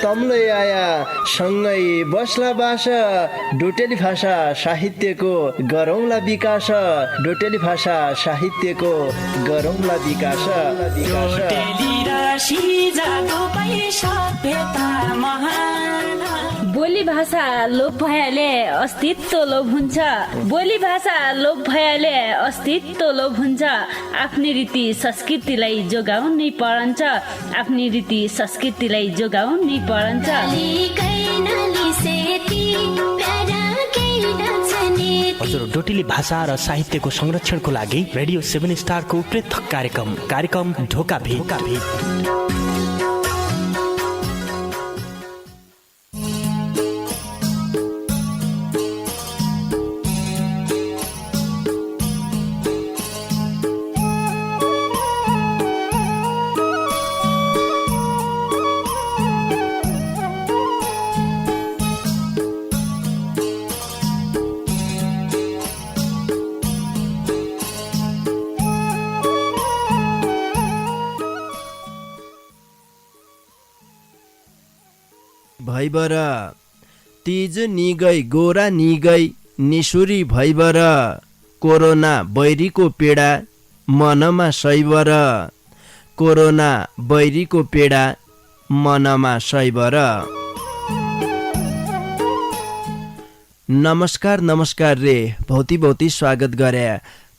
तम्लै आया सँगै बस्ला बास डोटेली भाषा साहित्यको गरौँला विकास डोटेली भाषा साहित्यको गरौँला विकास बोली भाषा लोप भएले अस्तित्व लोप हुन्छ बोली भाषा लोप भएले अस्तित्व लोप हुन्छ आफ्नै रीति संस्कृतिलाई जोगाउनै पर्छ आफ्नै रीति संस्कृतिलाई जोगाउनै पर्छ हजुर डोटेली भाषा र साहित्यको संरक्षणको लागि रेडियो 7 स्टारको पृथक कार्यक्रम ढोका भेट भैबर तीज निगई गोरा निगई निसुरी भैबर कोरोना बैरीको पीडा मनमा शैवर कोरोना बैरीको पीडा मनमा शैवर। नमस्कार रे भौती स्वागत गरे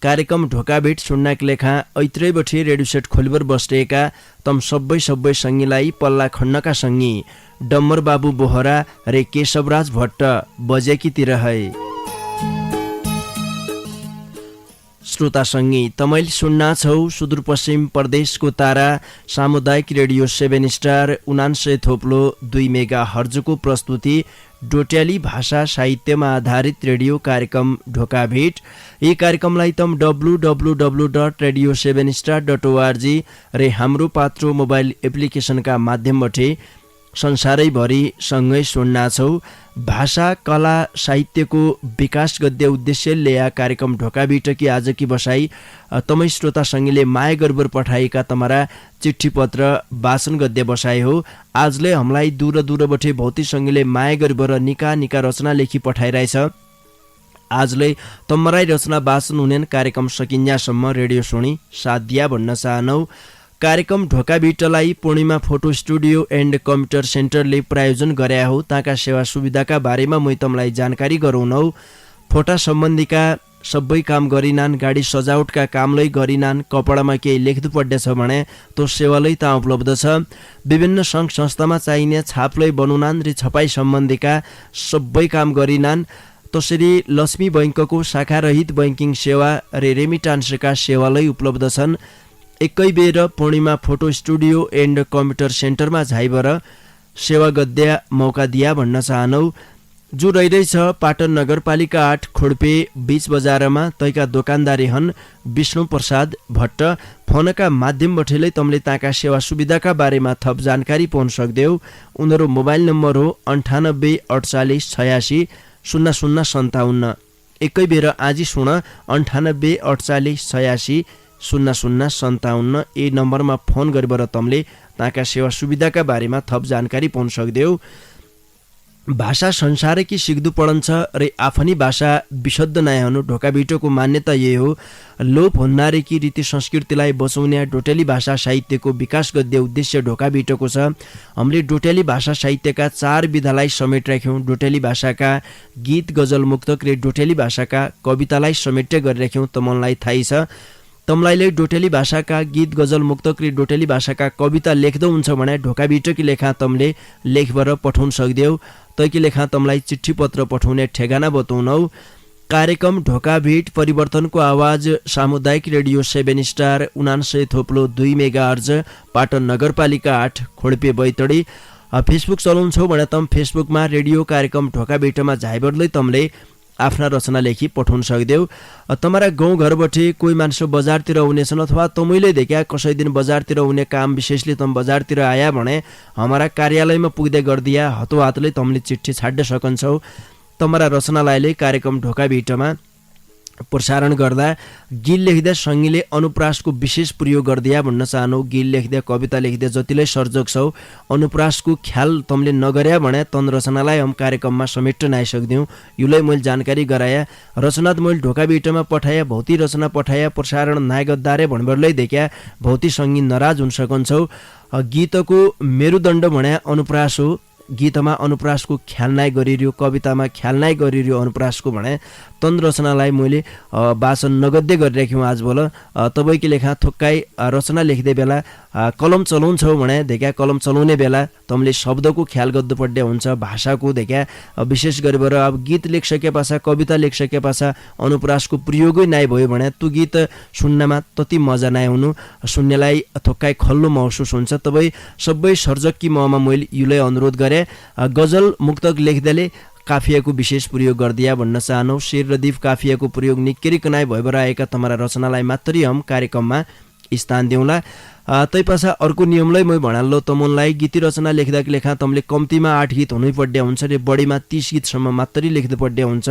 कार्यक्रम ढोकाभेट सुन्नाक लेखा ऐत्रै बठी रेडियो सेट खोलिबर बस्टेका तम सबै सङ्गीलाई पल्ला खण्डका सङ्गी डम्बर बाबु बोहरा रे केशवराज भट्ट बजेकीतिर है श्रोता सङ्गी तमैले सुन्ना छौ सुदूरपश्चिम प्रदेशको तारा सामुदायिक रेडियो 7 स्टार 99.2 मेगा हर्जको प्रस्तुति डोट्याली भाषा साहित्यमा आधारित रेडियो कार्यक्रम ढोकाभेट। यी कार्यक्रमलाई तम www.radio7star.org रे हाम्रो पात्रो मोबाइल एप्लिकेसनका माध्यमबाट संसारैभरि सँगै सुन्ना छौ। भाषा कला साहित्यको विकास गद्य उद्देश्य ल्या कार्यक्रम ढोकाभेटकी आजकी बसाई तमै श्रोता सङ्गीले माया गर्बर पठाएका तमरा चिठी पत्र वाचन गद्य बसाई हो। आजले हामीलाई दूरबाट भौती सङ्गीले माया गर्बर निका रचना लेखी पठाइरहेछ। आजले तमराई रचना वाचन हुने कार्यक्रम सकिन्यासम्म रेडियो सुनी साथ दिया भन्न चाहनौ। कार्यक्रम ढोकाभेटलाई पूर्णिमा फोटो स्टुडियो एन्ड कम्प्युटर सेन्टरले प्रायोजन गरे हो। ताका सेवा सुविधाका बारेमा मै तमलाई जानकारी गराउनौ। फोटा सम्बन्धीका सबै काम गरिनान्, गाडी सजावटका कामलै गरिनान्, कपडामा केही लेख्नु पर्दैछ भने त्यो सेवालै ता उपलब्ध छ। विभिन्न सङ्घ संस्थामा चाहिने छापलै बनाउनान् रे छपाई सम्बन्धीका सबै काम गरिनान्। त्यसरी लक्ष्मी बैङ्कको शाखारहित बैङ्किङ सेवा रे रेमिटान्सका सेवालै उपलब्ध छन्। एकै बेर पूर्णिमा फोटो स्टुडियो एन्ड कम्प्युटर सेन्टरमा झाइबर सेवा गद्या मौका दिया भन्न चाहनौ। जो रहिरहेछ पाटन नगरपालिका 8 खोडपे बीच बजारमा तैका दोकानदारी हन् विष्णु प्रसाद भट्ट। फोनका माध्यमबाटै तमले ताका सेवा सुविधाका बारेमा थप जानकारी पाउन सक्देऊ। उनीहरू मोबाइल नम्बर हो 98 48 86 0057। एकै बेर आजि सुन 98 48 86 0057 यी नम्बरमा फोन गरेर तमले ताका सेवा सुविधाका बारेमा थप जानकारी पाउन सक्देऊ। भाषा संसारकी सिक्दु पढन्छ रे आफ्नी भाषा विशुद्ध नयाँ हुनु ढोकाभेटको मान्यता यही हो। लोप हुन्नारेकी रीति संस्कृतिलाई बचाउने डोटेली भाषा साहित्यको विकास गद्य उद्देश्य ढोकाभेटको छ। हामीले डोटेली भाषा साहित्यका 4 विधालाई समेट राख्यौँ। डोटेली भाषाका गीत गजल मुक्तक रे डोटेली भाषाका कवितालाई समेट्य गरिराख्यौँ। तमलाई थाहै छ। तमलाईले डोटेली भाषाका गीत गजल मुक्तक रे डोटेली भाषाका कविता लेख्दो हुन्छ भने ढोकाभेटकी लेखा तमले लेखबर पठाउन सक्देऊ। तैकी लेखा तमलाई चिठी पत्र पठाउने ठेगाना बताउनौ। कार्यक्रम ढोकाभेट परिवर्तनको आवाज सामुदायिक रेडियो 7 स्टार 99.2 मेगाहर्ज पाटन नगरपालिका 8 खोडपे बैतडी। फेसबुक चलाउँछौ भने तम फेसबुकमा रेडियो कार्यक्रम ढोकाभेटमा झाइबरले तमले आफ्ना रचना लेखी पठाउन सक्देऊ। तमरा गाउँघरबाट कोही मान्छे बजारतिर हुनेछन् अथवा तमैले देख्या कसै दिन बजारतिर हुने काम विशेषले तम बजारतिर आया भने हमारा कार्यालयमा पुग्दै गर्दिया हतो हातले तमले चिठी छाड्न सकन्छौ। तमरा रचनालाई कार्यक्रम ढोकाभेटमा प्रसारण गर्दा गीत लेख्दा सङ्गीले अनुप्रासको विशेष प्रयोग गर्दिया भन्न चाहनु। गीत लेख्दा कविता लेख्दा जतिलाई सर्जक छौ अनुप्रासको ख्याल तमले नगर्या भने तन रचनालाई हम कार्यक्रममा समेट्न नआइसक्दिउँ। युलाई मैले जानकारी गराया रचनात मैले ढोका बिटमा पठाया भौती रचना पठाया प्रसारण नायगद्दारे भणबरलै देख्या भौती सङ्गीत नाराज हुन सकन्छौ। गीतको मेरुदण्ड भन्या अनुप्रास हो। गीतमा अनुप्रासको ख्याल नाइ गरिरह्यो कवितामा ख्याल नाइ गरिरह्यो अनुप्रासको भने तन रचनालाई मैले वाचन नगद्दै गरिराख्यौँ आज बोल। तपाईँको लेखा थोक्काइ रचना लेख्दै बेला कलम चलाउँछौ भने देखा कलम चलाउने बेला तमले शब्दको ख्याल गर्नु पर्ने हुन्छ भाषाको देखा विशेष गरेर अब गीत लेखिसके पाछा कविता लेखिसके पाछा अनुप्रासको प्रयोगै नाइ भयो भने त्यो गीत सुन्नमा त्यति मजा नाइ हुनु सुन्नेलाई थोक्काइ खल्लो महसुस हुन्छ। तपाईँ सबै सर्जकी ममा मैले युलाई अनुरोध गरेँ गजल मुक्तक लेख्दाले काफियाको विशेष प्रयोग गर्दिया भन्न चाहनु। शेर र दीप काफियाको प्रयोग निकै भएर आएका तमरा रचनालाई मात्रै हम कार्यक्रममा स्थान दिउँला। तै पाछा अर्को नियमलाई मै भनाल्लो तमुनलाई गीत रचना लेख्दा लेखा तमले कम्तीमा 8 गीत हुनै पर्ने हुन्छ र बढीमा 30 गीतसम्म मात्रै लेख्नु पर्ने हुन्छ।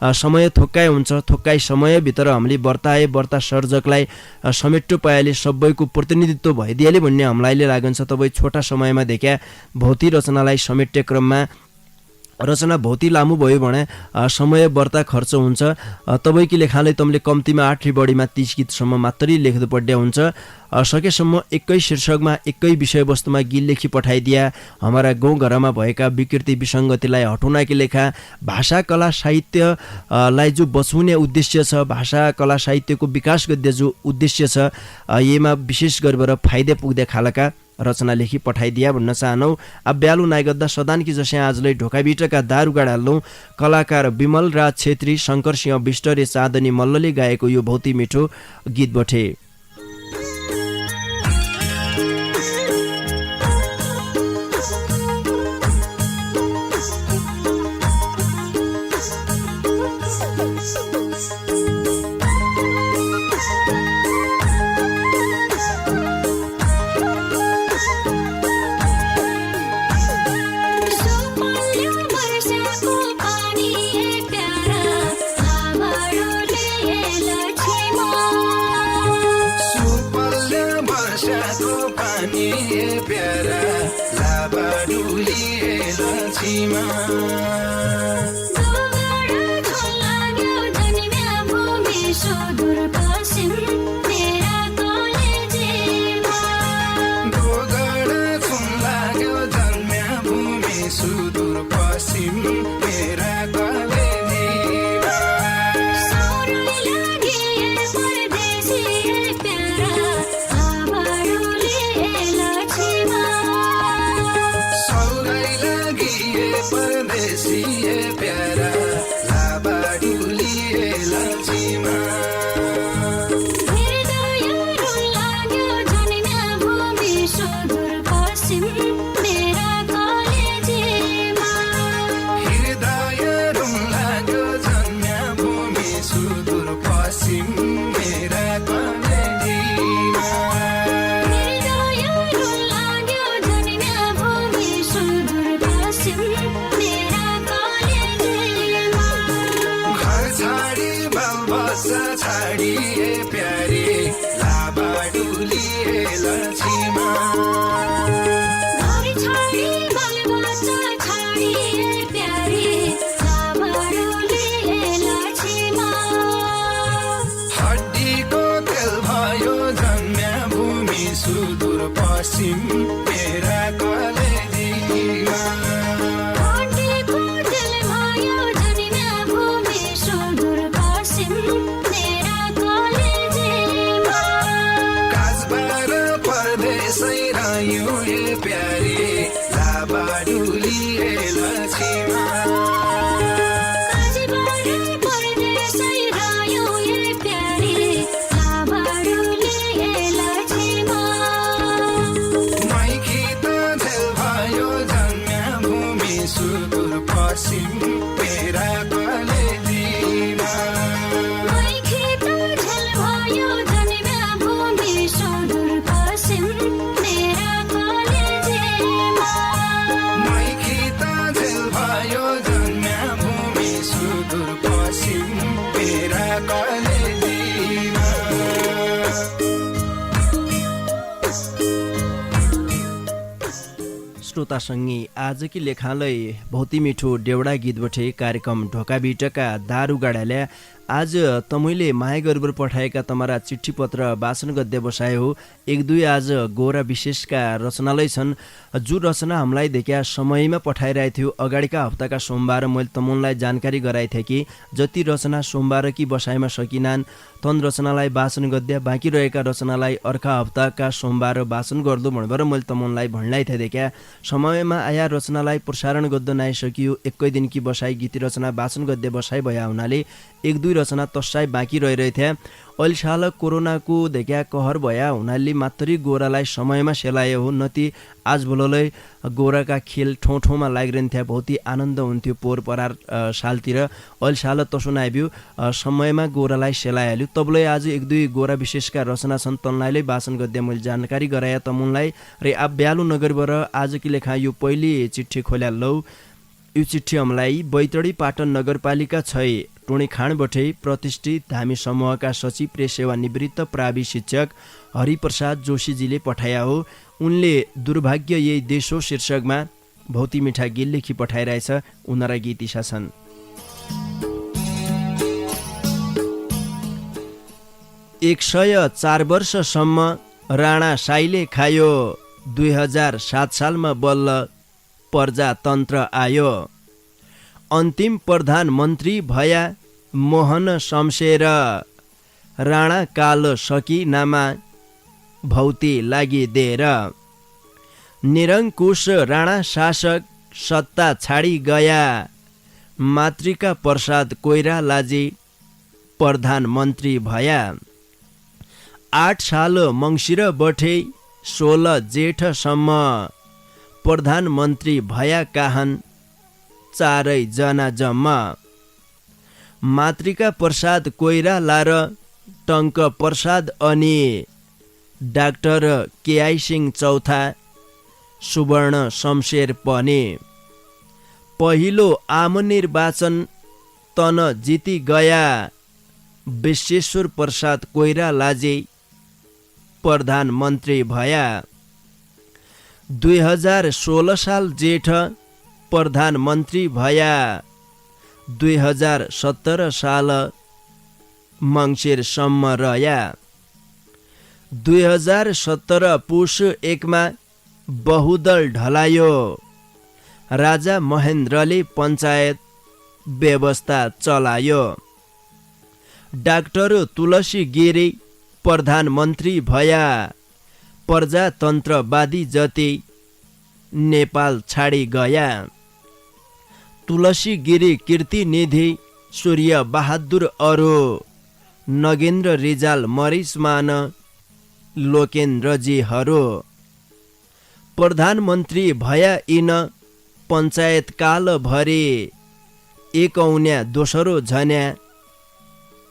समय थोक्काइ हुन्छ थोक्काइ समयभित्र हामीले वर्ता सर्जकलाई समेट्टो पाएले सबैको प्रतिनिधित्व भइदिएले भन्ने हामीलाई लागन्छ। तपाईँ छोटा समयमा देख्या भौती रचनालाई समेट्ने क्रममा रचना भौती लामो भयो भने समय बढ्ता खर्च हुन्छ। तपाईँको लेखाले तमले कम्तीमा 8 बढीमा 30 गीतसम्म मात्रै लेख्नु पर्ने हुन्छ। सकेसम्म एकै शीर्षकमा एकै विषयवस्तुमा गीत लेखी पठाइदिया हमारा गाउँघरमा भएका विकृति विसङ्गतिलाई हटाउनकी लेखा भाषा कला साहित्यलाई जो बचाउने उद्देश्य छ भाषा कला साहित्यको विकास गर्ने जो उद्देश्य छ यसमा विशेष गरेर फाइदा पुग्दै खालका रचना लेखी पठाइदिया भन्न चाहनौ। अब ब्यालु नाइगद्दा सदानकी जसै आजलाई ढोकाबिटका दारुगाड हाल्नु कलाकार विमल राज छेत्री शङ्कर सिंह विष्ट र चाँदनी मल्लले गाएको यो भौती मिठो गीत बठे। श्रोतासँगै आजकी लेखालाई बहुती मिठो डेउडा गीत बठे कार्यक्रम ढोका बिटका दारू गाडाल्या आज तमैले माया गरेर पठाएका तमारा चिठी पत्र वाचन गद्य बसाए हो। एक दुई आज गोरा विशेषका रचनालय छन्। जो रचना हामीलाई देख्या समयमा पठाइरहेको थियो अगाडिका हप्ताका सोमबार मैले तमुनलाई जानकारी गराएको थिएँ कि जति रचना सोमबार कि बसाइमा सकिनान् तन रचनालाई वाचन गद्या बाँकी रहेका रचनालाई अर्का हप्ताका सोमबार वाचन गर्दो भनेर मैले तमुनलाई भन्दै थिएँ। देख्या समयमा आया रचनालाई प्रसारण गद्द नआइसकियो। एकै दिन कि बसाई गीत रचना वाचन गद्य बसाइ भया हुनाले एक दुई रचना तस्साई बाँकी रहिरहेथे। अहिले साल कोरोनाको देख्या कहर भया हुनाले मात्रै गोरालाई समयमा सेलायो हो। नति आज भोललै गोराका खेल ठाउँ ठाउँमा लागिरहन्थ्यो। बहुत ही आनन्द हुन्थ्यो पोहोर परार सालतिर। अहिले साल तसो नआइब्यो समयमा गोरालाई सेलाइहाल्यो। तबलै आज एक दुई गोरा विशेषका रचना छन् तनलाईले वाचन गद्य मैले जानकारी गराए तमुनलाई र आप ब्यालु नगरबाट आज कि लेखा यो पहिली चिठी खोल्या लौ। यो चिठी हामीलाई बैतडी पाटन नगरपालिका 6 टोणीखाँडबाटै प्रतिष्ठित धामी समूहका सचिव प्रेस सेवा निवृत्त प्रावि शिक्षक हरिप्रसाद जोशीजीले पठाया हो। उनले दुर्भाग्य यही देश हो शीर्षकमा भौती मिठा गीत लेखी पठाइरहेछ। उनरा गीत इसा छन्। एक 104 वर्षसम्म राणा साईले खायो। 2007 सालमा बल्ल प्रजातन्त्र आयो। अन्तिम प्रधानमन्त्री भया मोहन शमशेर। राणा काल सकी नामा भौती लागिदेर। निरङ्कुश राणा शासक सत्ता छाडी गया। मातृका प्रसाद कोइरालाजी प्रधानमन्त्री भया। 8 साल मङ्सिर बठे 16 जेठसम्म प्रधानमन्त्री भया काहन 4 जना जम्मा। मातृका प्रसाद कोइराला र टङ्क प्रसाद अनि डाक्टर केआई सिंह चौथा सुवर्ण शमशेर पनि। पहिलो आम निर्वाचन तन जिती गया। विश्वेश्वर प्रसाद कोइरालाजी प्रधानमन्त्री भया। 2016 साल जेठ प्रधानमन्त्री भया। 2017 साल मङ्सिरसम्म रह्या। 2017 पुष 1 मा बहुदल ढलायो। राजा महेन्द्रले पञ्चायत व्यवस्था चलायो। डाक्टर तुलसी गिरी प्रधानमन्त्री भया। प्रजातन्त्रवादी जति नेपाल छाडी गया। तुलसी गिरी कीर्ति निधि सूर्य बहादुर अरू नगेन्द्र रिजाल मरिसमान लोकेन्द्रजीहरू प्रधानमन्त्री भया। यिन पञ्चायत काल भरि एकौन्या दोस्रो झन्या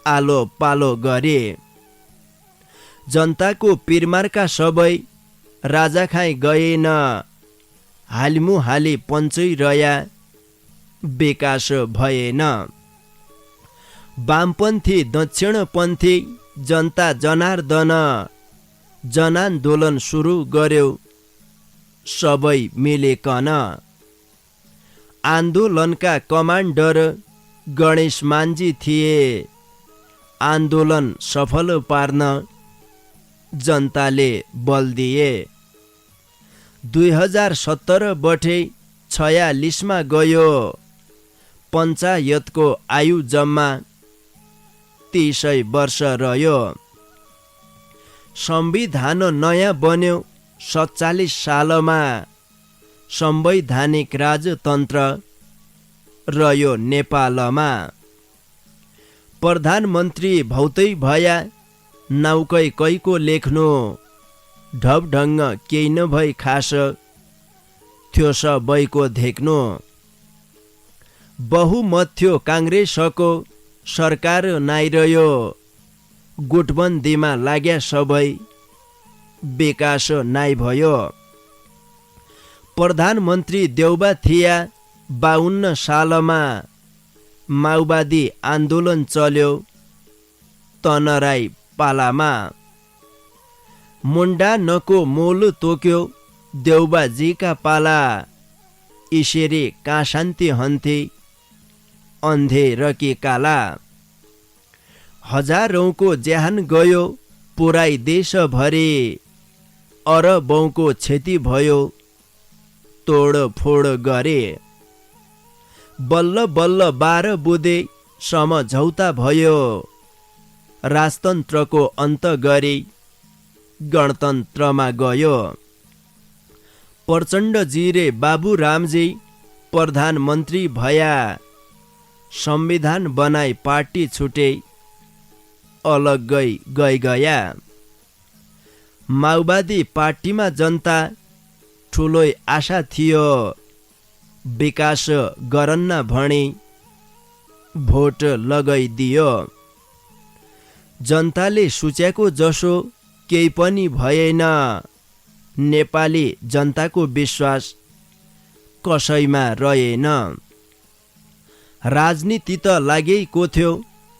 आलो पालो गरे। जनताको पिरमार्का सबै राजा खाइ गएन। हालिमु हाली पञ्चै रया विकास भएन। वामपन्थी दक्षिणपन्थी जनता जनार्दन जनान्दोलन सुरु गर्यो सबै मिलेकन। आन्दोलनका कमान्डर गणेश मान्जी थिए। आन्दोलन सफल पार्न जनताले बल दिए। 2017 बठे 46 मा गयो। पञ्चायतको आयु जम्मा 30 वर्ष रह्यो। संविधान नयाँ बन्यो 47 सालमा। संवैधानिक राजतन्त्र रह्यो नेपालमा। प्रधानमन्त्री भौतै भया नाउकै कैको लेख्नु। ढबढङ्ग केही नभई खास थियो सबैको धेक्नु। बहुमत थियो काङ्ग्रेसको सरकार नाइरह्यो। गुटबन्दीमा लाग्या सबै विकास नाइ भयो। प्रधानमन्त्री देउबा थिया 52 सालमा। माओवादी आन्दोलन चल्यो तनराई पालामा। मुन्डा नको मोल तोक्यो देउबाजीका पाला इसेरे कहाँ शान्ति हन्थे अन्धे र के काला हजारौंको ज्यान गयो पुराई देशभरि अरबौंको क्षति भयो तोडफोड गरे बल्ल बल्ल 12 बुँदे समझौता भयो राजतन्त्रको अन्त गरी गणतन्त्रमा गयो प्रचण्डजी बाबुरामजी प्रधानमन्त्री भया संविधान बनाई पार्टी छुटे अलग्गै गया माओवादी पार्टीमा जनता ठुलै आशा थियो विकास गरन्न भणी भोट लगाइदियो जनताले सोचेको जसो केही पनि भएन नेपाली जनताको विश्वास कसैमा रहेन राजनीति त लागेको थियो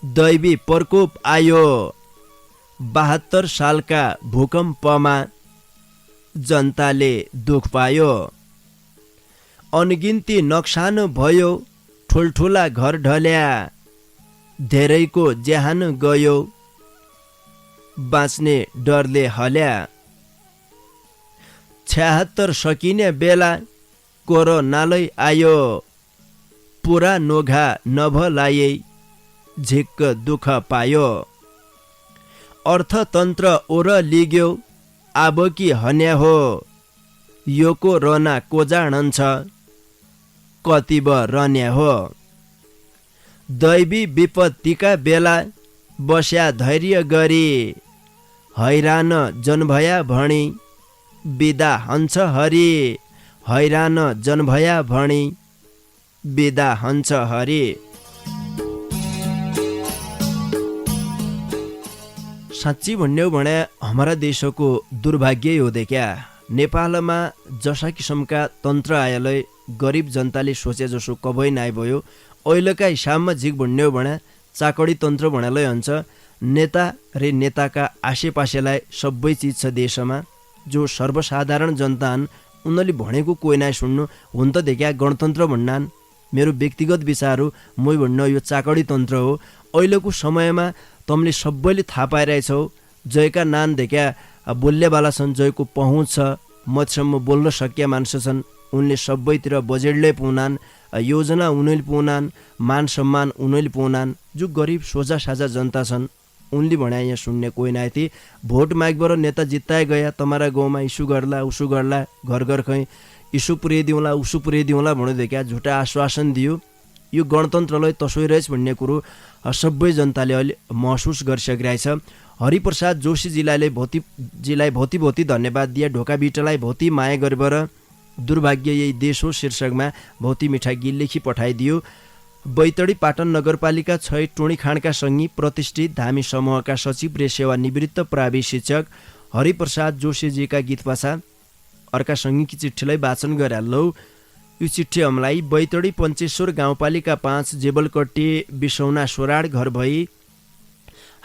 दैवी प्रकोप आयो 72 सालका भूकम्पमा जनताले दुख पायो अनगिन्ती नोक्सान भयो ठुल्ठुला घर ढल्या धेरैको ज्यान गयो बाँच्ने डरले हल्या 76 सकिने बेला कोरोनालै आयो पुरा नोघा नभलायै झिक्क दुःख पायो अर्थतन्त्र ओर लिग्यो आबकी हन्या हो यो कोरोना को जाणन्छ कतिब रन्या हो दैवी विपत्तिका बेला बस्या धैर्य गरी हैरान जनभया भणी बिदा हन्छ हरि हैरान जनभया भणी बिदा हन्छ हरि साँच्ची भन्ने हो भने हमारा देशको दुर्भाग्य हो देखा नेपालमा जसा किसिमका तन्त्र आएलै गरिब जनताले सोचे जसो कबै नाइ भयो अहिलेका हिसाबमा झिक भन्ने हो भने चाकडी तन्त्र भनेलै हुन्छ नेता रे नेताका आसेपासेलाई सबै चिज छ देशमा जो सर्वसाधारण जनता हन् उनीहरूले भनेको कोही नाइ सुन्नु हुन त देखा गणतन्त्र भन्नान् मेरो व्यक्तिगत विचार हो मै भन्न यो चाकडी तन्त्र हो अहिलेको समयमा तमले सबैले थाहा पाइरहेछौ जयका नान देखा बोल्नेवाला छन् जयको पहुँच छ मतसम्म बोल्न सकिया मान्छे छन् उनले सबैतिर बजेटले पुनान् योजना उनीले पुनान् मान सम्मान उनीले पुनान् जो गरिब सोझा साझा जनता छन् उनले भने यहाँ सुन्ने कोही नाइ थिए भोट मागबाट नेता जित्ताए गया तमारा गाउँमा इस्यु गर्ला उसु गर्ला घर घर खै इस्यु पुर्याइदिउँला उसु पुर्याइदिउँला भनेदेखि झुटा आश्वासन दियो यो गणतन्त्रलाई तसोइ रहेछ भन्ने कुरो सबै जनताले अहिले महसुस गरिसकिरहेछ हरिप्रसाद जोशीजीलाई भौती धन्यवाद दिए ढोका बिटलाई भौती माया गरेर दुर्भाग्य यही देश हो शीर्षकमा भौती मिठाई गीत लेखी पठाइदियो बैतडी पाटन नगरपालिका 6 टोणी खाँडका सङ्गी प्रतिष्ठित धामी समूहका सचिव रे सेवा निवृत्त प्रावि शिक्षक हरिप्रसाद जोशीजीका गीत पाछा अर्का सङ्गीकी चिठीलाई वाचन गरालौ यो चिठी हमलाई बैतडी पञ्चेश्वर गाउँपालिका 5 जेबलकट्टी बिसौना सोराड घर भई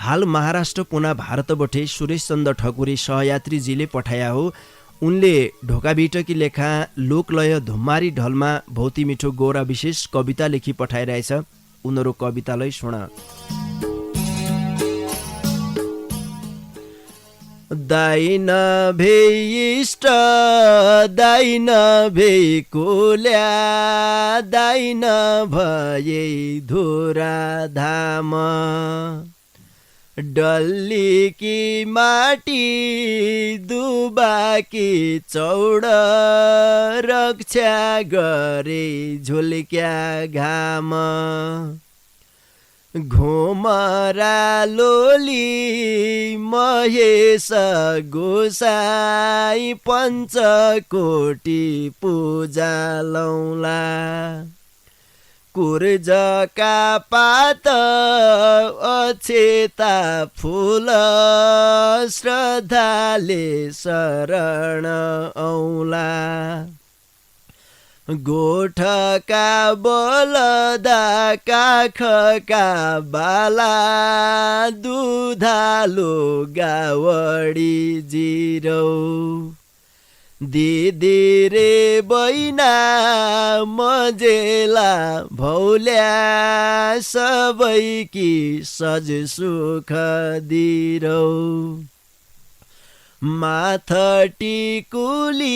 हाल महाराष्ट्र पुना भारतबटे सुरेश चन्द्र ठकुरी सहयात्रीजीले पठाया हो उनले ढोका बिटकी लेखा लोकलय धुम्मारी ढलमा भौती मिठो गोरा विशेष कविता लेखी पठाइरहेछ उनीहरू कवितालाई सुन दाइन भेइष्ट दाइन भेकुल्या दाइन भए धुरा धाम डल्लीकी माटी दुबाकी चौड रक्षा गरे झुल्क्या घाम घुमरा लोली महेश गोसाई पञ्चकोटी पूजा लौला कुर्जका पात अक्षता फूल श्रद्धाले शरण औला गोठका बलदा काखका बाला दुधालो गावडी जिरौ दिदी रे बैना मजेला भौल्या सबैकी सज सुख दिरौ माथ टिकुली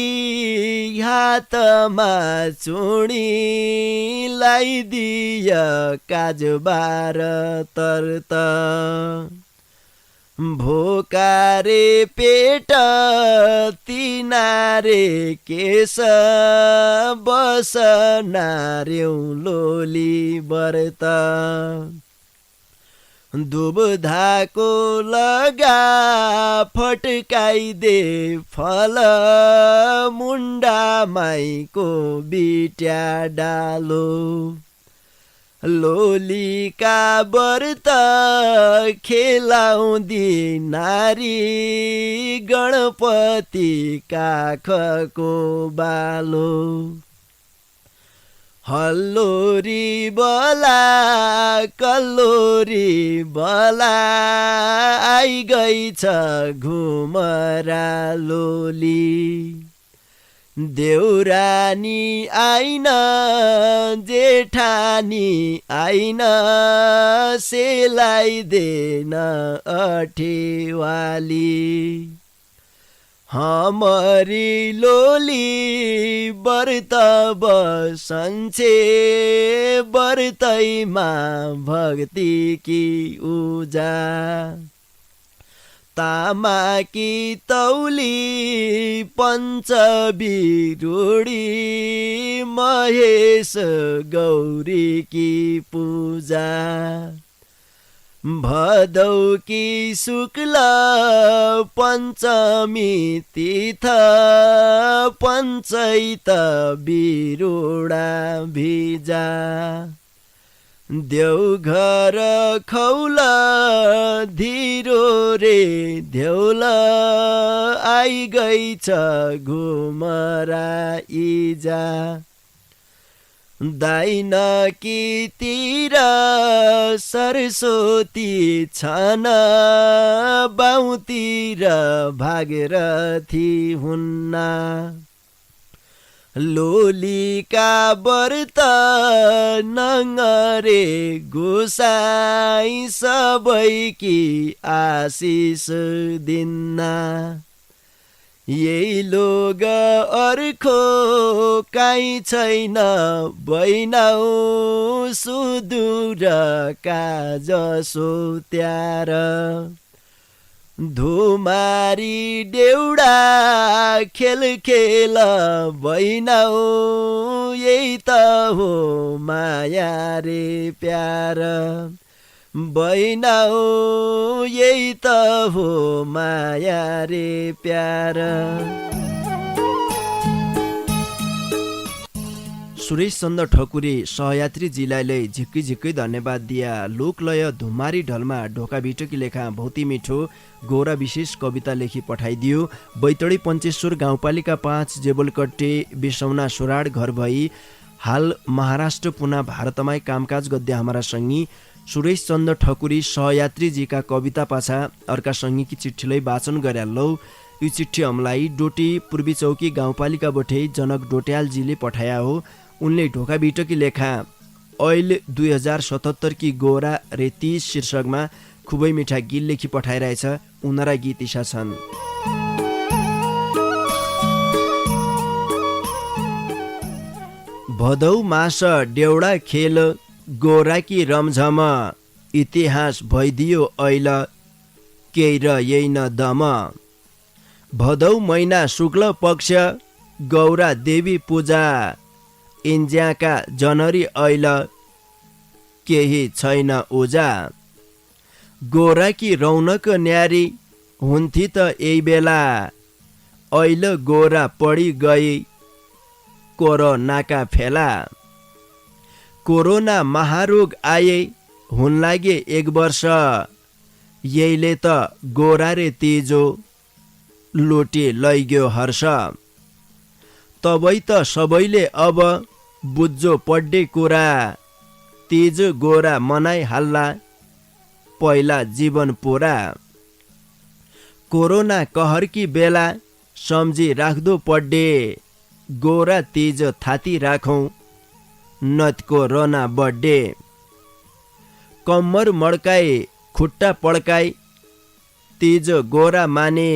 हातमा चुडी लगाइदिय काजबार तर्त भोकारे पेट तिनारे केश बस नार्यौ लोली व्रत दुबधाको लगा फटकाइदे फल मुन्डा माईको बिट्या डालो लोलीका व्रत खेलाउँदी नारी गणपति काखको बालो हल्लोरी बला कल्लोरी बला आइगई छ घुमरा लोली देउरानी आइन जेठानी आइन सेलाइदेन अठेवाली हमरी लोली व्रत बसन्छे व्रतैमा भक्ति की उजा तामाकी तौली पञ्चबिरुडी महेश गौरी की पूजा भदौकी शुक्ल पञ्चमी तीर्थ पञ्चैत बिरुडा भिजा देउघर खौल धीरो रे देउल आइगई छ घुमरा इजा दाइनकी तिर सरस्वती छन् बाउतिर भागीरथी हुन्न लोलीका व्रत नङरे गोसाई सबैकी आशिष दिन्न यही लोग अर्को काहीँ छैन बैनाउ सुदूर काजसो त्यार धुमारी डेउडा खेल खेल बैनाउ यही त हो माया रे प्यार बैनाउ यही त हो माया रे प्यार। सुरेश चन्द ठकुरी सहयात्रीजीलाई झिक्कै झिक्कै धन्यवाद दिया। लोकलय धुमारी ढलमा ढोका बिटोकी लेखा भौती मिठो गौरा विशेष कविता लेखी पठाइदियो। बैतडी पञ्चेश्वर गाउँपालिका 5 जेबलकट्टे बिसौना सोराड घर भई हाल महाराष्ट्र पुना भारतमाई कामकाज गद्य हाम्रा सङ्गी सुरेश चन्द ठकुरी सहयात्रीजीका कविता पाछा अर्का सङ्गीकी चिठीलाई वाचन गरे लौ। यो चिठी हमलाई डोटी पूर्वी चौकी गाउँपालिकाबाटै जनक डोट्यालजीले पठाया हो। उनले ढोका बिटोकी लेखा ऐल 2077 की गोरा रे 30 शीर्षकमा खुबै मिठा गीत लेखी पठाइरहेछ। उनरा गीत इसा छन्। भदौ मास डेउडा खेल गोराकी रमझम इतिहास भइदियो ऐल केही र यही न दम। भदौ महिना शुक्ल पक्ष गौरा देवी पूजा इन्ज्याका जनरी ऐल केही छैन उजा। गोराकी रौनक न्यारी हुन्थी त यही बेला ऐल गोरा पडी गई कोरोनाका फेला। कोरोना महारोग आए हुन लागे 1 वर्ष यहीले त गोरा रे तेजो लोटे लैग्यो हर्ष। तबै त सबैले अब बुझ्जो पड्डे कुरा तेज गोरा मनाइ हाल्ला पहिला जीवन पुरा। कोरोना कहरकी बेला सम्झी राख्दो पड्डे गोरा तिज थाती राखौँ नतको रना बड्डे कम्मर मड्काई खुट्टा पड्काई तिज गोरा माने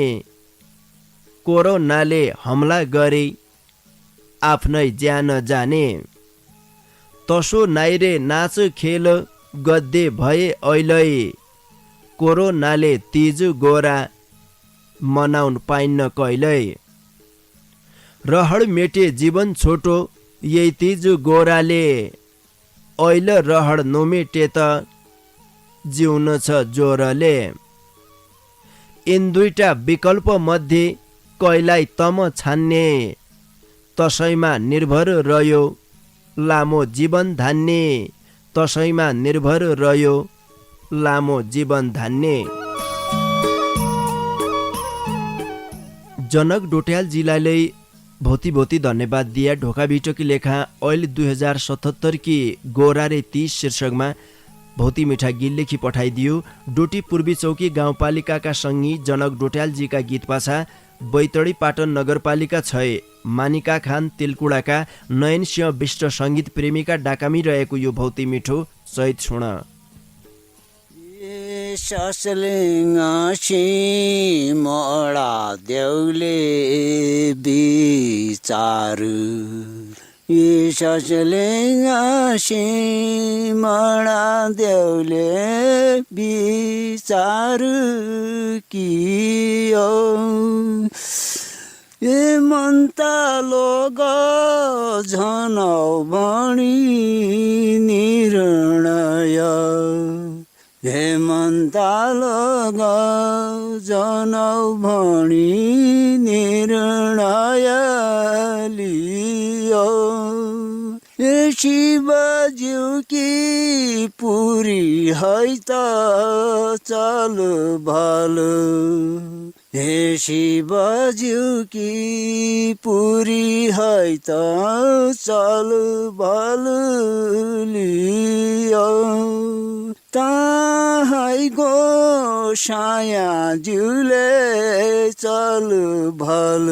कोरोनाले हमला गरे आफ्नै ज्यान जाने तसो नाइरे नाच खेल गद्दे भए अहिले कोरोनाले तिज गोरा मनाउन पाइन्न कहिल्यै रहड मेटे जीवन छोटो यही तिज गोराले ऐल रहड नोमेटे त जिउन छ जोरले यिन दुईटा विकल्प मध्ये कैलाई तम छान्ने तसैमा निर्भर रह्यो लामो जीवन धान्ने तसैमा निर्भर रह्यो लामो जीवन धान्ने। जनक डोट्याल जिल्लाले भोती भोती धन्यवाद दिया ढोका भिटो की लेखा ऐल 2077 की गोरारे 30 शीर्षकमा भौती मिठा गीत लेखी पठाइदियो। डोटी पूर्वी चौकी गाउँपालिकाका सङ्गी जनक डोट्यालजीका गीत पाछा बैतडी पाटन नगरपालिका 6 मानिका खान तिलकुडाका नयन सिंह विष्ट सङ्गीत प्रेमीका डाकामी रहेको यो भौती मिठो सहित सुन। ससलिङ्गासी मडा देउले बिचारु ससलिङ्गासी मडा देउले बिचारु कियो ए मन्तालो झनौ भणी निर्णय हे मन्तालो जनौ भणी निर्णय लियो ए शिवज्यू की पुरी है त चल भल हे शिवज्यू की पुरी है त चल भल लियो ताहाई गोसाया ज्यूले चल भल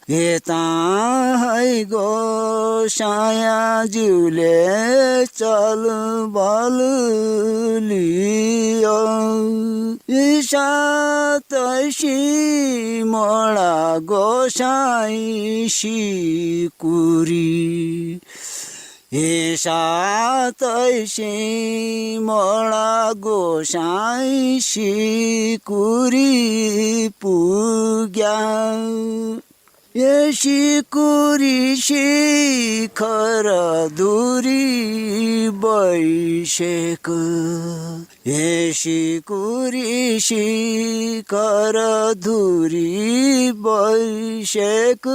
हे ताहाई गोसाया ज्यूले चल भल लियो सातैसी मडा गोसाई सिकुरी हे सातैसी मडा गोसाई सिकुरी पुग्या ए सिकुरी शिखर धुरी बैसेक हे सिकुरी शिखर धुरी बैसेक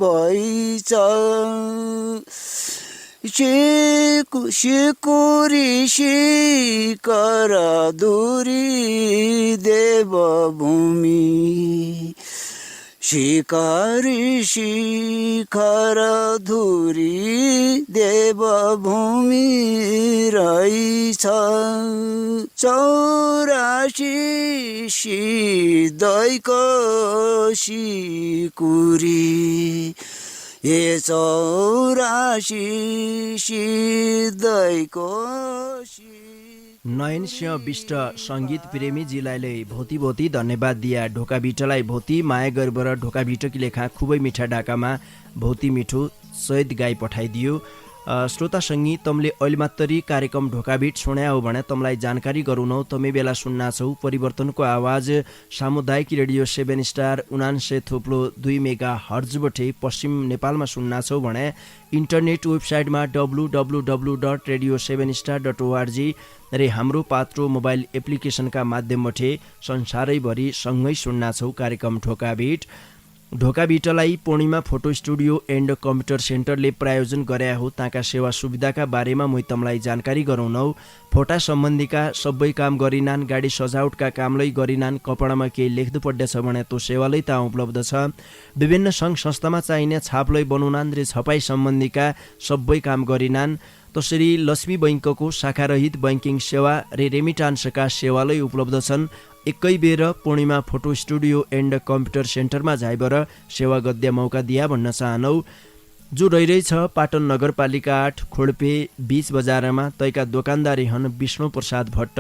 बैच सिकुरी शिखर धुरी देवभूमि शिकारी शिखर धुरी देवभूमि रहेछ 84 सिद्धैको सिकुरी ए 84 सिद्धैको नयन सिंह विष्ट सङ्गीत प्रेमी जिल्लाले भोती भोती धन्यवाद दिया ढोका भिटलाई भोती माया गरेर ढोका भिटकी लेखा खुबै मिठा डाकामा भोती मिठो सहित गाई पठाइदियो। श्रोता सङ्गी तमले अहिले मात्रै कार्यक्रम ढोकाभिट सुन्या हो भने तमलाई जानकारी गराउनौ तमै बेला सुन्ना छौ परिवर्तनको आवाज सामुदायिक रेडियो 7 स्टार 99.2 मेगा हर्जबटे पश्चिम नेपालमा सुन्ना छौ भने इन्टरनेट वेबसाइटमा www.radio7star.org रे हाम्रो पात्रो मोबाइल एप्लिकेसनका माध्यमबाट संसारैभरि सँगै सुन्ना छौ कार्यक्रम ढोकाभिट। ढोकाभिटलाई पूर्णिमा फोटो स्टुडियो एन्ड कम्प्युटर सेन्टरले प्रायोजन गरे हो। ताका सेवा सुविधाका बारेमा मै तमलाई जानकारी गराउनौ। फोटा सम्बन्धीका सबै काम गरिनान्, गाडी सजावटका कामलै गरिनान्, कपडामा केही लेख्नु पर्दछ भने त्यो सेवालै ता उपलब्ध छ। विभिन्न सङ्घ संस्थामा चाहिने छापलै बनाउनान् रे छपाई सम्बन्धीका सबै काम गरिनान्। त्यसरी लक्ष्मी बैङ्कको शाखारहित बैङ्किङ सेवा रे रेमिटान्सका सेवालै उपलब्ध छन्। एकै बेर पूर्णिमा फोटो स्टुडियो एन्ड कम्प्युटर सेन्टरमा झाइबर सेवा गद्य मौका दिया भन्न चाहनौ। जो रहिरहेछ पाटन नगरपालिका 8 खोडपे 20 बजारमा तैका दोकानदारी हन विष्णु प्रसाद भट्ट।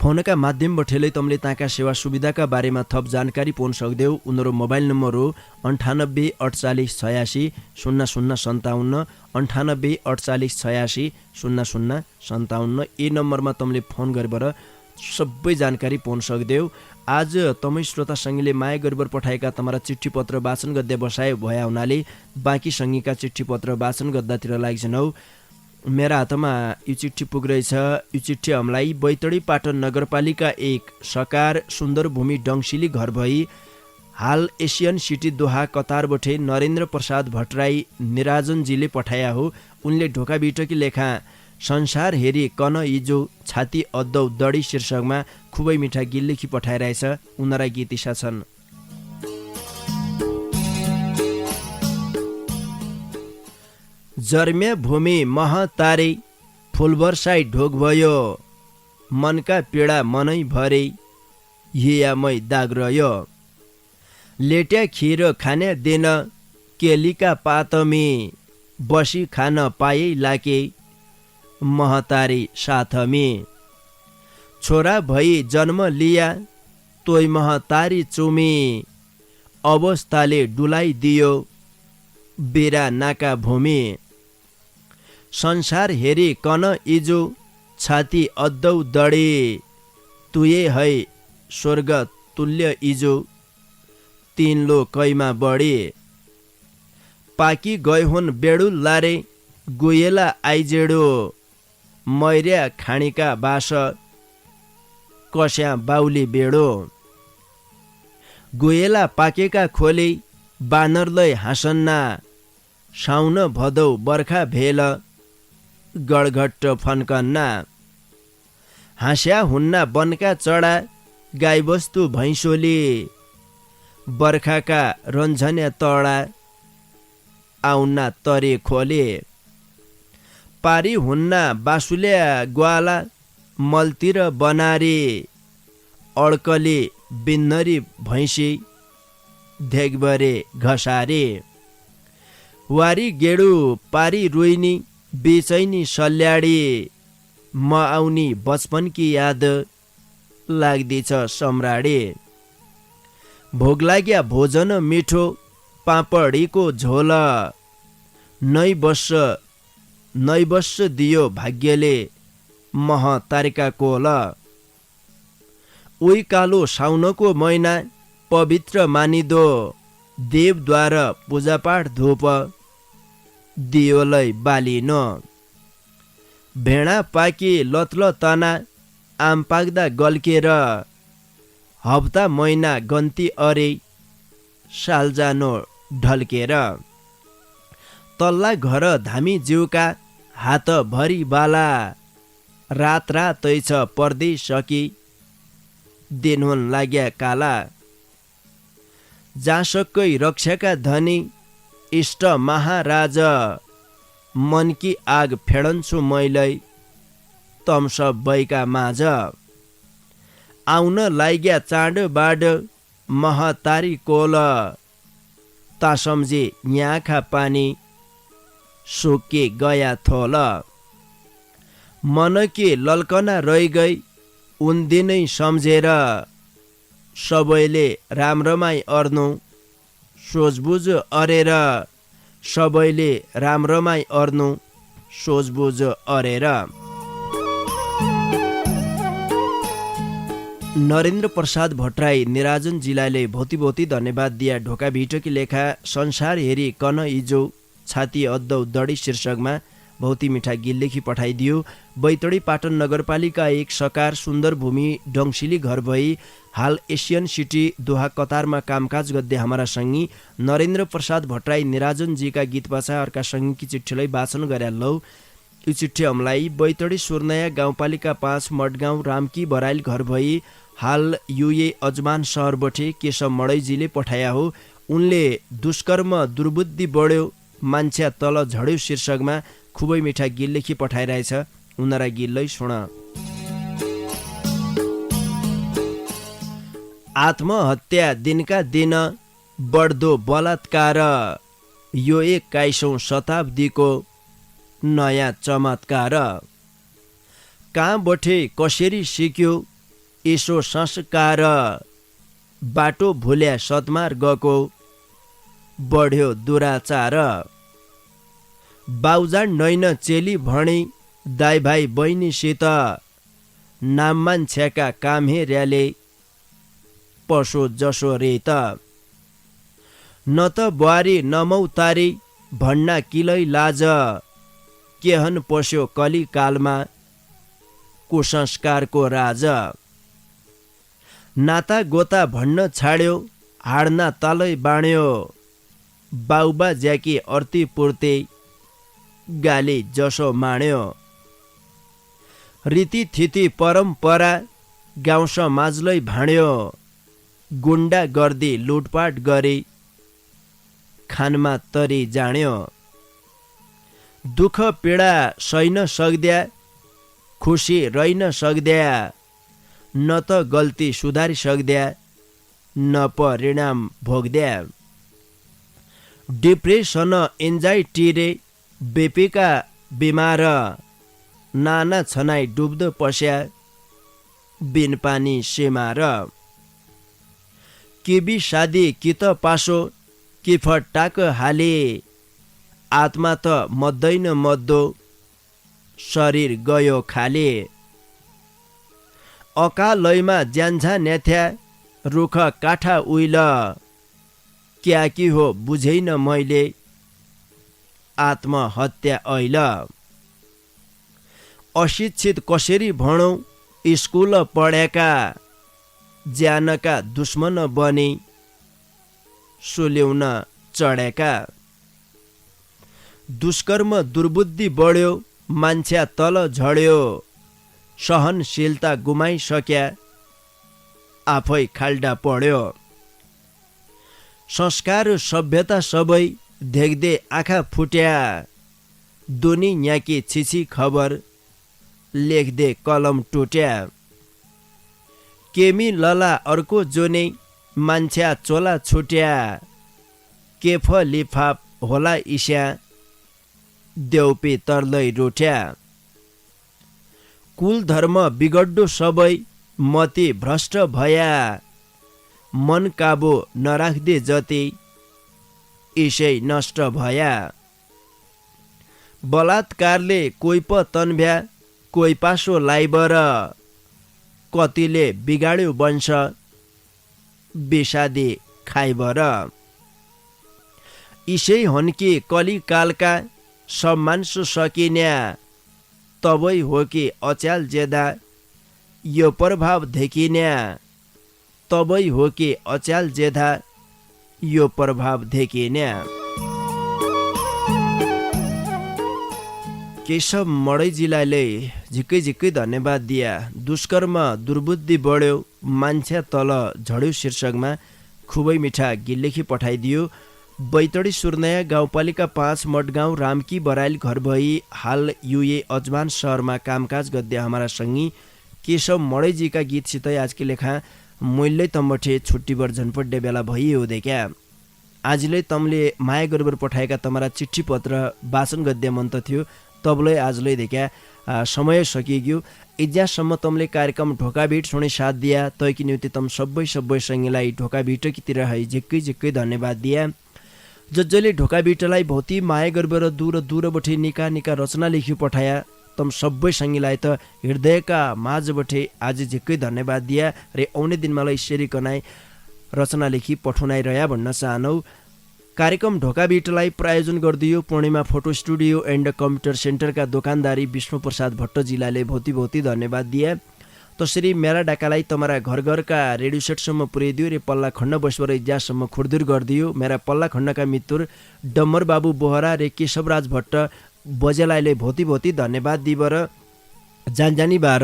फोनका माध्यमबाटै तमले ताका सेवा सुविधाका बारेमा थप जानकारी पाउन सक्देऊ। उनीहरू मोबाइल नम्बर हो 98 48 86 0057 98 48 86 0057। यी नम्बरमा तमले फोन गरेर सबै जानकारी पाउन सक्देऊ। आज तमै श्रोता सङ्गीले माया गरेर पठाएका तमारा चिठी पत्र वाचन गर्दै बसाए भया हुनाले बाँकी सङ्गीका चिठी पत्र वाचन गर्दातिर लाग्छनौ। मेरा हातमा यो चिठी पुगिरहेछ। यो चिठी हामीलाई बैतडी पाटन नगरपालिका 1 सकार सुन्दर भूमि डङ्सिली घर भई हाल एसियन सिटी दोहा कतारबठे नरेन्द्र प्रसाद भट्टराई निराजनजीले पठाया हो। उनले ढोका बिटकी लेखा संसार हेरी कन इजो छाती अद्दौ दडी शीर्षकमा खुबै मिठा गीत लेखी पठाइरहेछ। उनरा गीत इसा छन्। जर्म्या भूमि मह तारे फुलबर्साई ढोक भयो मनका पीडा मनै भरे हियामै दाग रह्यो लेट्या खिर खाने दिन केलीका पातमी बसी खान पाए लाके महतारी साथमी छोरा भई जन्म लिया तोय महतारी चुमी अवस्थाले डुलाई दियो बेरा नाका भूमि संसार हेरी कन इजो छाती अद्दौ दडे तुये है स्वर्ग तुल्य इजो तीन लो कैमा बढे पाकी गए हुन् बेडुल लारे गोयला आइजेडो मैर्या खाणीका बास कस्या बाउली बेडो गोयला पाकेका खोले बानरलै हाँसन्ना साउन भदौ बर्खा भेल गडघट्ट फन्कन्ना हाँस्या हुन्ना बनका चढा गाईबस्तु भैँसोली बर्खाका रन्झन्या तडा आउन्ना तरे खोले पारी हुन्ना बासुल्या ग्वाला मलतिर बनारे अड्कले बिन्नरी भैँसी धेगबरे घसारे वारी गेडु पारी रोइनी बेचैनी सल्याडी म आउनी बचपनकी याद लाग्दैछ सम्राडे भोग लाग्या भोजन मिठो पापडीको झोल नै बस्छ दियो भाग्यले मह तारिका कोल उही कालो साउनको महिना पवित्र मानिदो देवद्वार पूजापाठ धूप दियोलै बालिनो भेडा पाकी लत्ल तना आम पाक्दा गल्केर हप्ता महिना गन्ती अरे साल जानो ढल्केर तल्ला घर धामी जिउका हात भरी बाला रात रातै छ पर्दै सकी दिनहुन लाग्या काला जासकै रक्षाका धनी इष्ट महाराज मनकी आग फेडन्छु मैलै तम्स बैका माझ आउन लाग्या चाँड बाड महतारी कोल ता सम्झे याँखा पानी सोके गया थोल मनके लल्कना रहि गई उन दिनै सम्झेर सबैले राम्रोमाई अर्नु सोचबुझ अरेर सबैले राम्रोमाई अर्नु सोचबुझ अरेर। नरेन्द्र प्रसाद भट्टराई निराजन जिल्लाले भौती भौती धन्यवाद दिया ढोका भिटोकी लेखा संसार हेरी कन इजो छाती अद्दौ दडी शीर्षकमा भौती मिठा गीत लेखी पठाइदियो। बैतडी पाटन नगरपालिका 1 सकार सुन्दर भूमि डङ्सिली घर भई हाल एसियन सिटी दोहा कतारमा कामकाज गर्दै हाम्रा सङ्गी नरेन्द्र प्रसाद भट्टराई निराजनजीका गीत पाछा अर्का सङ्गीकी चिठीलाई वाचन गरालौ। यो चिठी हामीलाई बैतडी सुर्नया गाउँपालिका 5 मडगाउँ रामकी बराइल घर भई हाल युए अजमान सहरबठे केशव मडैजीले पठाया हो। उनले दुष्कर्म दुर्बुद्धि बढ्यो मान्छे तल झड्यो शीर्षकमा खुबै मिठा गीत लेखी पठाइरहेछ। उनरा गीतलाई सुन। आत्महत्या दिनका दिन बढ्दो बलात्कार, यो 21औं शताब्दीको नयाँ चमत्कार। कहाँबठे कसरी सिक्यो यसो संस्कार, बाटो भुल्या सद्मार्गको बढ्यो दुराचार। बाउजान नैन चेली भणी दाइ भाइ बहिनीसित, नाम मान्छेका काम हेर्याले पशो जसो रेत। न त बुहारी न मौतारी भन्ना किलै लाज, केहन पस्यो कली कालमा कुसंस्कारको राज। नाता गोता भन्न छाड्यो हाड्ना तलै बाँड्यो, बाउबा ज्याकी अर्ती पूर्ति गाली जसो माण्यो। रीतिथिति परम्परा गाउँ समाजलै भाँड्यो, गुण्डा गर्दी लुटपाट गरी खानमा तरी जाण्यो। दुःख पीडा सहिन सक्द्या खुसी रहिन सक्द्या, न त गल्ती सुधारी सक्द्या न परिणाम भोग्द्या। डिप्रेसन एन्जाइटी रे बेपीका बिमार, नाना छनाई डुब्दो पस्या बिन पानी सेमार। किबी सादी कि त पासो कि फटाक हाले, आत्मा त मद्दैन मद्दो शरीर गयो खाले। अकालैमा ज्यान्छा न्याथ्या रुख काठा उइल, क्या कि हो बुझेन मैले आत्महत्या ऐल। अशिक्षित कसरी भणौँ स्कुल पढेका, ज्यानका दुश्मन बनी सुल्याउन चढेका। दुष्कर्म दुर्बुद्धि बढ्यो मान्छे तल झड्यो, सहनशीलता गुमाइसक्या आफै खाल्डा पढ्यो। संस्कार सभ्यता सबै देख्दे आँखा फुट्या, दुनियाँकी छिछि खबर लेख्दे कलम टुट्या। केमी लला अर्को जोने मान्छ्या चोला छुट्या, केफ लिफाप होला इस्या देउपी तर्दै रुट्या। कुल धर्म बिगड्डो सबै मति भ्रष्ट भया, मन काबु नराख्दे जति इसै नष्ट भया। बलात्कारले कोही प तन्भ्या कोही पासो लाइबर, कतिले बिगाड्यो वंश विषादी खाइबर। इसै हन्की कली कालका सब मान्सु सकिन्या, तबै हो कि अच्याल जेदा यो प्रभाव देखिन्या, तबै हो कि अच्याल जेदा यो प्रभाव देखिन्या। केशव मडैजीलाई झिक्कै झिक्कै धन्यवाद दिया। दुष्कर्म दुर्बुद्धि बढ्यो मान्छे तल झड्यो शीर्षकमा खुबै मिठा गीत लेखी पठाइदियो। बैतडी सुर्नया गाउँपालिका 5 मडगाउँ रामकी बराइल घर भई हाल युए अजमान शहरमा कामकाज गद्दे हमारा संगी केशव मडैजीका गीतसितै आजकी लेखा मूल्य तम्बठे छुट्टीबर झन्पड्डे बेला भइए हुँदै क्या। आजले तमले माया गरेर पठाएका तमरा चिठी पत्र वाचन गद्दे मन त थियो, तबलै आजलै देख्या समय सकियो। इज्यासम्म तमले कार्यक्रम ढोकाभिट सुने साथ दिया, तैकी निम्ति तम सबै सँगैलाई ढोकाभिटकीतिर है झिक्कै झिक्कै धन्यवाद दिया। जसले ढोकाभिटलाई भौती माया गरेर दूरबठे निका निका रचना लेखी पठाया, तम सबै सँगैलाई त हृदयका माझबठे आज झिक्कै धन्यवाद दिया। रे आउने दिनमा यसरी कनाई रचना लेखी पठाउनाइ रह्या भन्न चाहनौ। कार्यक्रम ढोकाभिटलाई प्रायोजन गरिदियो Purnima photo studio and computer सेन्टरका दोकानदारी विष्णु प्रसाद भट्टजीलाई भौती धन्यवाद दिए। तसरी मेरा डाकालाई तमरा घर घरका रेडियो सेटसम्म पुर्याइदियो रे पल्ला खण्ड बसवर इज्यासम्म खुर्दुर गरिदियो। मेरा पल्ला खण्डका मित्र डम्बर बाबु बोहरा रे केशवराज भट्ट बजेलाई भौती धन्यवाद दिबर जानजानी बार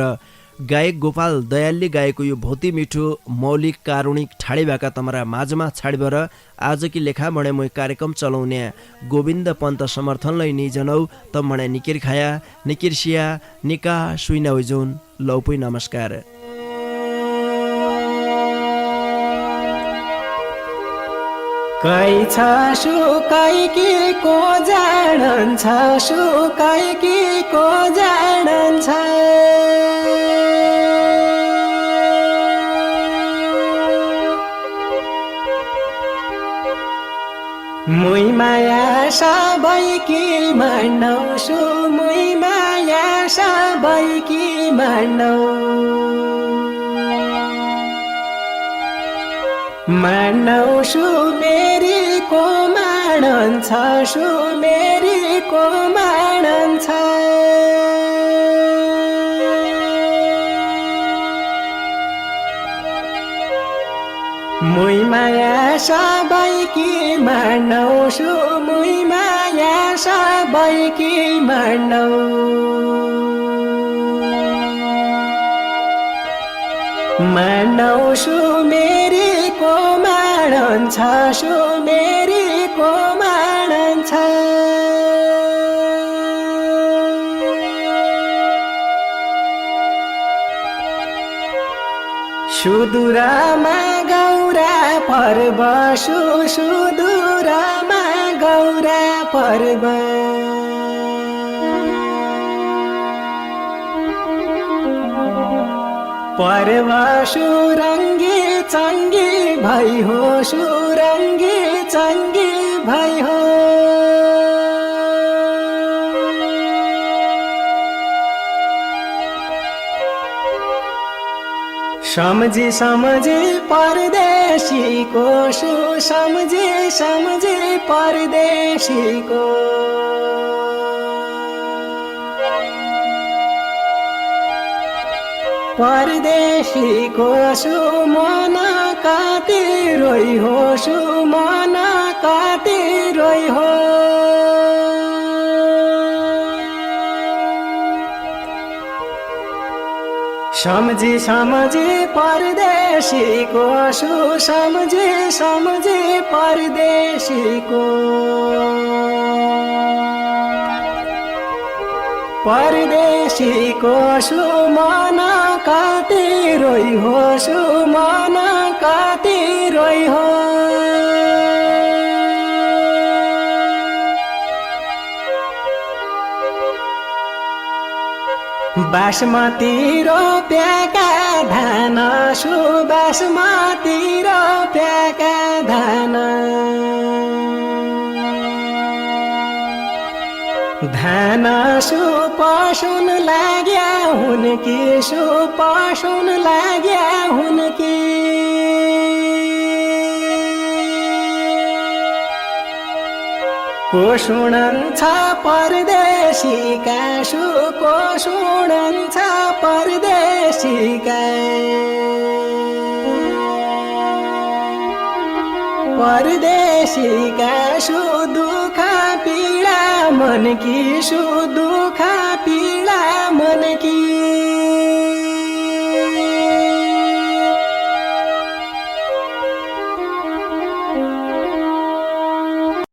गायक गोपाल दयालले गाएको यो भौती मिठो मौलिक कारुणिक ठाडे भएका तमरा माझमा छाडबर आजकी लेखा मणे म कार्यक्रम चलाउने गोविन्द पन्त समर्थनलाई निजनौ त मणे निकिर खाया निकिर सिया निका सुइना होइजोन लौपै नमस्कार। कै छ सुकै कि को जाणन्छ सुकै कि को जाणन्छ मुई माया सबैकी मानौ सु मुई माया सबैकी मानौ मानौ सु मेरी को मानन्छ सु मेरी को मानन्छ मुई माया सबैकी मानौ सु मुई माया सबैकी मानौ मानौ सु मेरी को मानन्छ सु मेरी को मानन्छ सुदूरमा गौरा पर्व सुदूरमा गौरा पर्व पर्व सुरङ्गी चङ्गी भई हो सुरङ्गी चङ्गी भई हो समझी समझी परदेशीको सु समझी समझी परदेशीको परदेशीको सु मन कति रोइ हो सु मन कति रोइ हो समझी समझी परदेशीको सु समझी समझी परदेशीको परदेशीको सु मन कति रोइ हो सु मन कति रोइ हो बासमती रोप्याका धान सु बासमती रोप्याका धान धान सु पसुन लाग्या हुन कि सु पसुन लाग्या हुन कि को सुनन्छ परदेशीका सु को सुनन्छ परदेशीका परदेशीका सु दुःख पीडा मन की सु दुःख पीडा मन